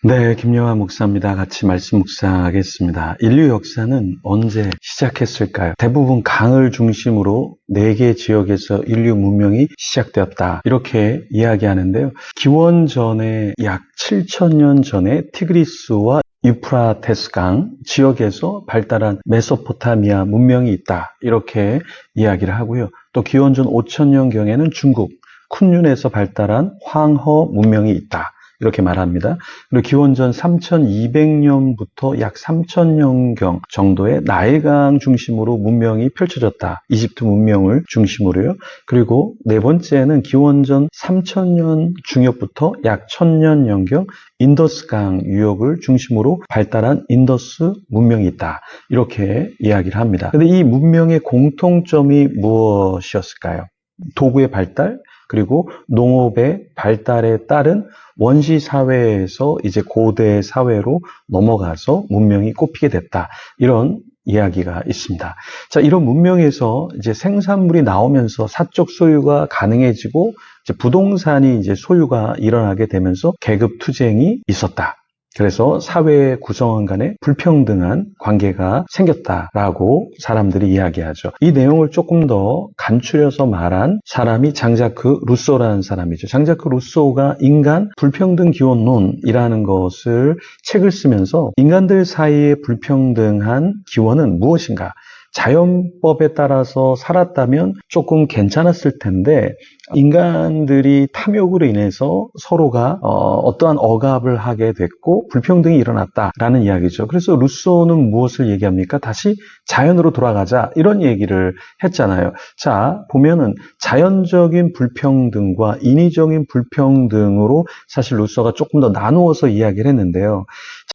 네, 김영하 목사입니다. 같이 말씀 묵상하겠습니다. 인류 역사는 언제 시작했을까요? 대부분 강을 중심으로 4개 지역에서 인류 문명이 시작되었다. 이렇게 이야기하는데요. 기원전에 약 7,000년 전에 티그리스와 유프라테스 강 지역에서 발달한 메소포타미아 문명이 있다. 이렇게 이야기를 하고요. 또 기원전 5,000년경에는 중국 쿤륜에서 발달한 황허 문명이 있다. 이렇게 말합니다. 그리고 기원전 3200년부터 약 3000년경 정도의 나일강 중심으로 문명이 펼쳐졌다. 이집트 문명을 중심으로요. 그리고 네 번째는 기원전 3000년 중엽부터 약 1000년경경 인더스강 유역을 중심으로 발달한 인더스 문명이 있다. 이렇게 이야기를 합니다. 그런데 이 문명의 공통점이 무엇이었을까요? 도구의 발달, 그리고 농업의 발달에 따른 원시 사회에서 이제 고대 사회로 넘어가서 문명이 꼽히게 됐다. 이런 이야기가 있습니다. 자, 이런 문명에서 이제 생산물이 나오면서 사적 소유가 가능해지고 이제 부동산이 이제 소유가 일어나게 되면서 계급 투쟁이 있었다. 그래서 사회 구성원 간에 불평등한 관계가 생겼다라고 사람들이 이야기하죠. 이 내용을 조금 더 간추려서 말한 사람이 장자크 루소라는 사람이죠. 장자크 루소가 인간 불평등 기원론이라는 것을 책을 쓰면서 인간들 사이의 불평등한 기원은 무엇인가? 자연법에 따라서 살았다면 조금 괜찮았을 텐데 인간들이 탐욕으로 인해서 서로가 어떠한 억압을 하게 됐고 불평등이 일어났다라는 이야기죠. 그래서 루소는 무엇을 얘기합니까? 다시 자연으로 돌아가자 이런 얘기를 했잖아요. 자, 보면은 자연적인 불평등과 인위적인 불평등으로 사실 루소가 조금 더 나누어서 이야기를 했는데요.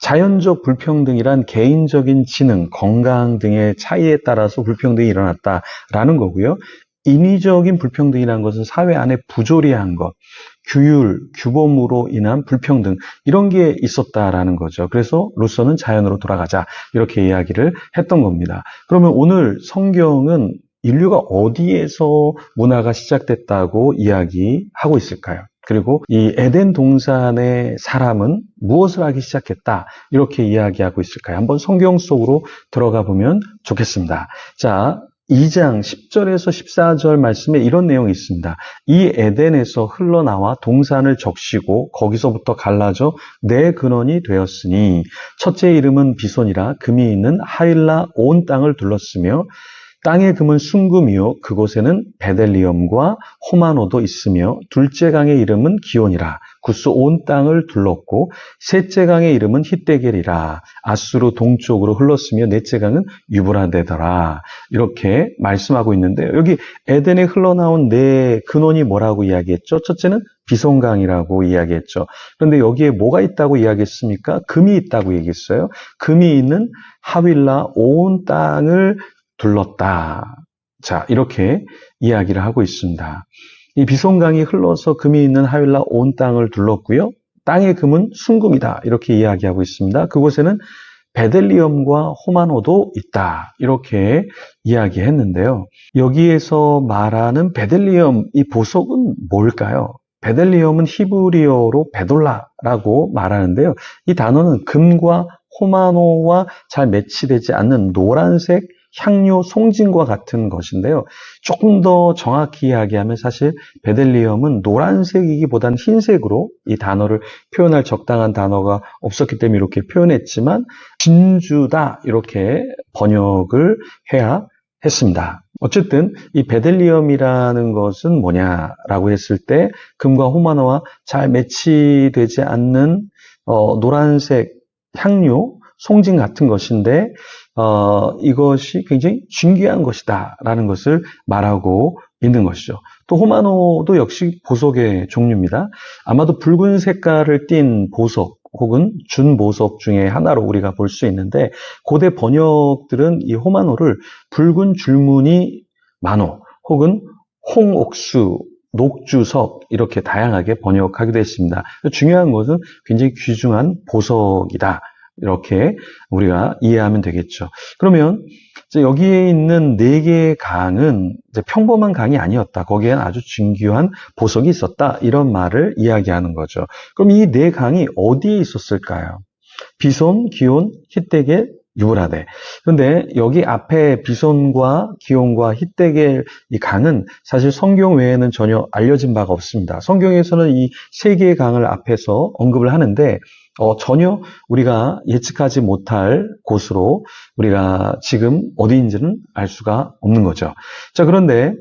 자연적 불평등이란 개인적인 지능, 건강 등의 차이에 따라서 불평등이 일어났다라는 거고요. 인위적인 불평등이라는 것은 사회 안에 부조리한 것, 규율, 규범으로 인한 불평등 이런 게 있었다라는 거죠. 그래서 루소는 자연으로 돌아가자 이렇게 이야기를 했던 겁니다. 그러면 오늘 성경은 인류가 어디에서 문화가 시작됐다고 이야기하고 있을까요? 그리고 이 에덴 동산의 사람은 무엇을 하기 시작했다 이렇게 이야기하고 있을까요? 한번 성경 속으로 들어가 보면 좋겠습니다. 자, 2장 10절에서 14절 말씀에 이런 내용이 있습니다. 이 에덴에서 흘러나와 동산을 적시고 거기서부터 갈라져 내 근원이 되었으니 첫째 이름은 비손이라 금이 있는 하일라 온 땅을 둘렀으며 땅의 금은 순금이요 그곳에는 베델리엄과 호마노도 있으며 둘째 강의 이름은 기온이라 구스 온 땅을 둘렀고 셋째 강의 이름은 히데겔이라 아수르 동쪽으로 흘렀으며 넷째 강은 유브라데더라 이렇게 말씀하고 있는데요. 여기 에덴에 흘러나온 네 근원이 뭐라고 이야기했죠? 첫째는 비손강이라고 이야기했죠. 그런데 여기에 뭐가 있다고 이야기했습니까? 금이 있다고 얘기했어요. 금이 있는 하윌라 온 땅을 둘렀다. 자, 이렇게 이야기를 하고 있습니다. 이 비손강이 흘러서 금이 있는 하윌라 온 땅을 둘렀고요. 땅의 금은 순금이다. 이렇게 이야기하고 있습니다. 그곳에는 베델리엄과 호마노도 있다. 이렇게 이야기했는데요. 여기에서 말하는 베델리엄, 이 보석은 뭘까요? 베델리엄은 히브리어로 베돌라라고 말하는데요. 이 단어는 금과 호마노와 잘 매치되지 않는 노란색 향료 송진과 같은 것인데요. 조금 더 정확히 이야기하면 사실 베델리엄은 노란색이기보다는 흰색으로 이 단어를 표현할 적당한 단어가 없었기 때문에 이렇게 표현했지만 진주다 이렇게 번역을 해야 했습니다. 어쨌든 이 베델리엄이라는 것은 뭐냐라고 했을 때 금과 호마노와 잘 매치되지 않는 노란색 향료 송진 같은 것인데 이것이 굉장히 중귀한 것이다 라는 것을 말하고 있는 것이죠. 또 호마노도 역시 보석의 종류입니다. 아마도 붉은 색깔을 띤 보석 혹은 준보석 중에 하나로 우리가 볼 수 있는데 고대 번역들은 이 호마노를 붉은 줄무늬 마노 혹은 홍옥수 녹주석 이렇게 다양하게 번역하기도 했습니다. 중요한 것은 굉장히 귀중한 보석이다. 이렇게 우리가 이해하면 되겠죠. 그러면 여기에 있는 네 개의 강은 이제 평범한 강이 아니었다. 거기에는 아주 진귀한 보석이 있었다. 이런 말을 이야기하는 거죠. 그럼 이 네 강이 어디에 있었을까요? 비손, 기온, 히데겔, 유브라데. 그런데 여기 앞에 비손과 기온과 히데겔 이 강은 사실 성경 외에는 전혀 알려진 바가 없습니다. 성경에서는 이 세 개의 강을 앞에서 언급을 하는데 전혀 우리가 예측하지 못할 곳으로 우리가 지금 어디인지는 알 수가 없는 거죠. 자, 그런데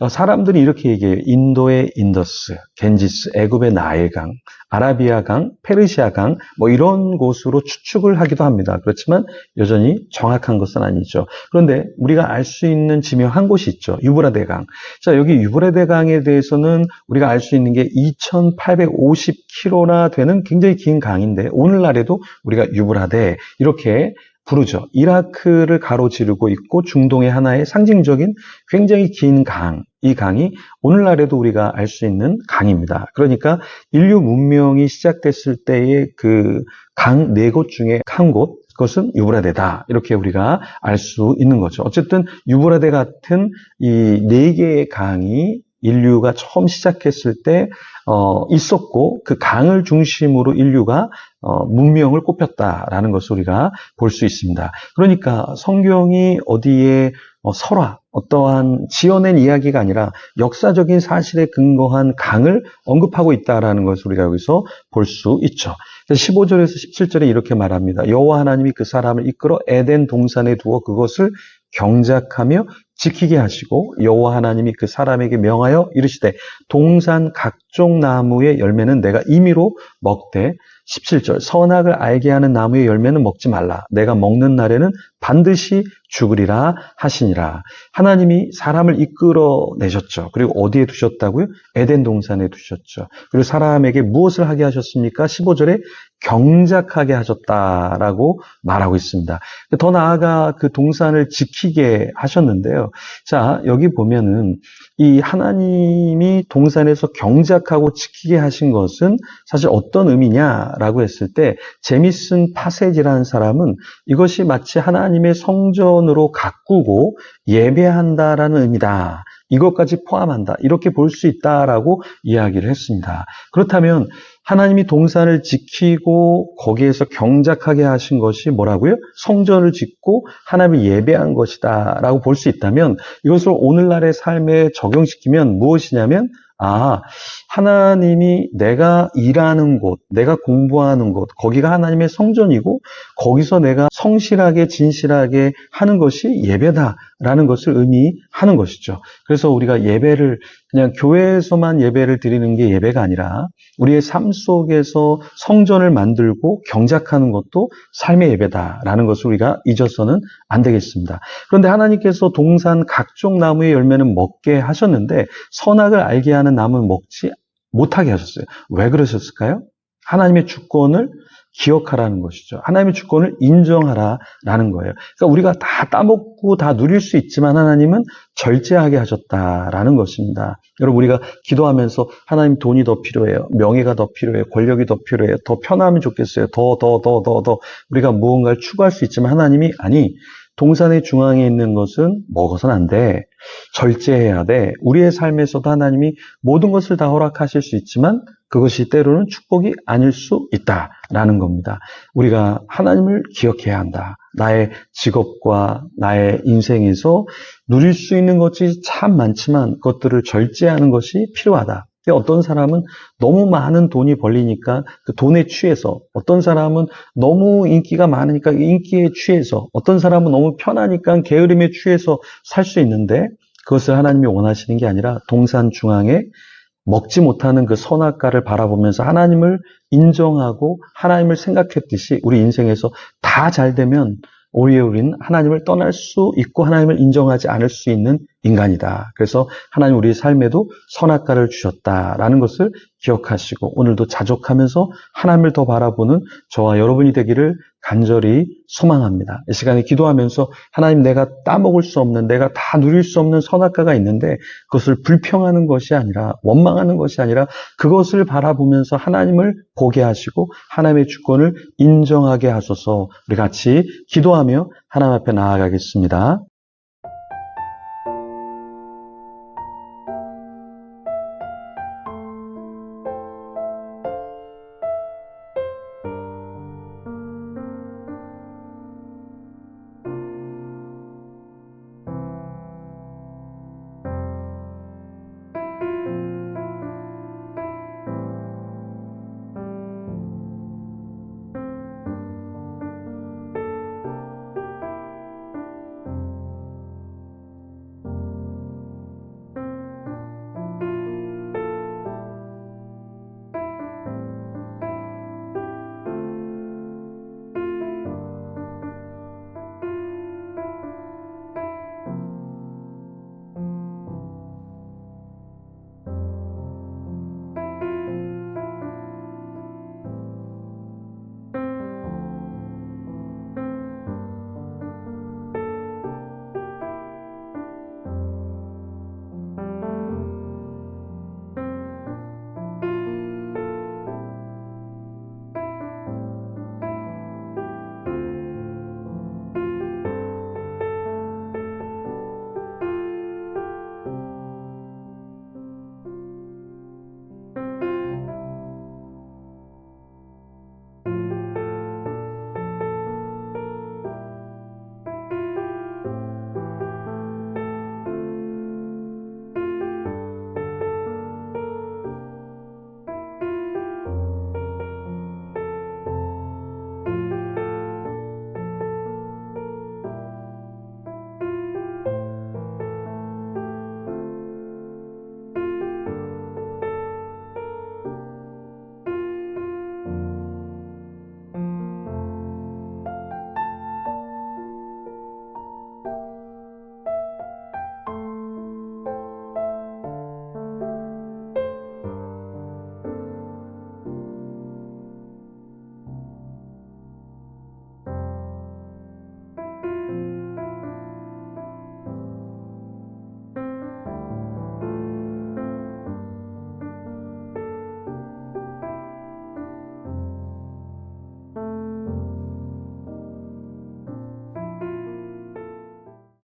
사람들이 이렇게 얘기해요. 인도의 인더스, 겐지스, 애굽의 나일강, 아라비아강, 페르시아강 뭐 이런 곳으로 추측을 하기도 합니다. 그렇지만 여전히 정확한 것은 아니죠. 그런데 우리가 알 수 있는 지명 한 곳이 있죠. 유브라데강. 자, 여기 유브라데강에 대해서는 우리가 알 수 있는 게 2850km나 되는 굉장히 긴 강인데 오늘날에도 우리가 유브라데 이렇게 부르죠. 이라크를 가로지르고 있고 중동의 하나의 상징적인 굉장히 긴 강, 이 강이 오늘날에도 우리가 알 수 있는 강입니다. 그러니까 인류 문명이 시작됐을 때의 그 강 네 곳 중에 한 곳, 그것은 유브라데다. 이렇게 우리가 알 수 있는 거죠. 어쨌든 유브라데 같은 이 네 개의 강이 인류가 처음 시작했을 때 있었고 그 강을 중심으로 인류가 문명을 꼽혔다라는 것을 우리가 볼 수 있습니다. 그러니까 성경이 어디에 설화, 어떠한 지어낸 이야기가 아니라 역사적인 사실에 근거한 강을 언급하고 있다라는 것을 우리가 여기서 볼 수 있죠. 15절에서 17절에 이렇게 말합니다. 여호와 하나님이 그 사람을 이끌어 에덴 동산에 두어 그것을 경작하며 지키게 하시고 여호와 하나님이 그 사람에게 명하여 이르시되 동산 각종 나무의 열매는 내가 임의로 먹되 17절 선악을 알게 하는 나무의 열매는 먹지 말라. 내가 먹는 날에는 반드시 죽으리라 하시니라. 하나님이 사람을 이끌어내셨죠. 그리고 어디에 두셨다고요? 에덴 동산에 두셨죠. 그리고 사람에게 무엇을 하게 하셨습니까? 15절에 경작하게 하셨다라고 말하고 있습니다. 더 나아가 그 동산을 지키게 하셨는데요. 자, 여기 보면은 이 하나님이 동산에서 경작하고 지키게 하신 것은 사실 어떤 의미냐라고 했을 때 제미슨 파세지라는 사람은 이것이 마치 하나님의 성전으로 가꾸고 예배한다라는 의미다. 이것까지 포함한다. 이렇게 볼 수 있다라고 이야기를 했습니다. 그렇다면 하나님이 동산을 지키고 거기에서 경작하게 하신 것이 뭐라고요? 성전을 짓고 하나님을 예배한 것이다 라고 볼 수 있다면 이것을 오늘날의 삶에 적용시키면 무엇이냐면 하나님이 내가 일하는 곳, 내가 공부하는 곳, 거기가 하나님의 성전이고 거기서 내가 성실하게 진실하게 하는 것이 예배다라는 것을 의미하는 것이죠. 그래서 우리가 예배를 그냥 교회에서만 예배를 드리는 게 예배가 아니라 우리의 삶 속에서 성전을 만들고 경작하는 것도 삶의 예배다라는 것을 우리가 잊어서는 안 되겠습니다. 그런데 하나님께서 동산 각종 나무의 열매는 먹게 하셨는데 선악을 알게 하는 나무는 먹지 못하게 하셨어요. 왜 그러셨을까요? 하나님의 주권을 기억하라는 것이죠. 하나님의 주권을 인정하라라는 거예요. 그러니까 우리가 다 따먹고 다 누릴 수 있지만 하나님은 절제하게 하셨다라는 것입니다. 여러분 우리가 기도하면서 하나님 돈이 더 필요해요. 명예가 더 필요해요. 권력이 더 필요해요. 더 편하면 좋겠어요. 더 우리가 무언가를 추구할 수 있지만 하나님이 아니 동산의 중앙에 있는 것은 먹어서는 안 돼. 절제해야 돼. 우리의 삶에서도 하나님이 모든 것을 다 허락하실 수 있지만 그것이 때로는 축복이 아닐 수 있다라는 겁니다. 우리가 하나님을 기억해야 한다. 나의 직업과 나의 인생에서 누릴 수 있는 것이 참 많지만 그것들을 절제하는 것이 필요하다. 어떤 사람은 너무 많은 돈이 벌리니까 그 돈에 취해서, 어떤 사람은 너무 인기가 많으니까 인기에 취해서, 어떤 사람은 너무 편하니까 게으름에 취해서 살 수 있는데 그것을 하나님이 원하시는 게 아니라 동산 중앙에 먹지 못하는 그 선악과를 바라보면서 하나님을 인정하고 하나님을 생각했듯이 우리 인생에서 다 잘 되면 오히려 우리는 하나님을 떠날 수 있고 하나님을 인정하지 않을 수 있는 인간이다. 그래서 하나님 우리의 삶에도 선악과를 주셨다라는 것을 기억하시고 오늘도 자족하면서 하나님을 더 바라보는 저와 여러분이 되기를 간절히 소망합니다. 이 시간에 기도하면서 하나님 내가 따먹을 수 없는, 내가 다 누릴 수 없는 선악과가 있는데 그것을 불평하는 것이 아니라, 원망하는 것이 아니라 그것을 바라보면서 하나님을 보게 하시고 하나님의 주권을 인정하게 하소서. 우리 같이 기도하며 하나님 앞에 나아가겠습니다.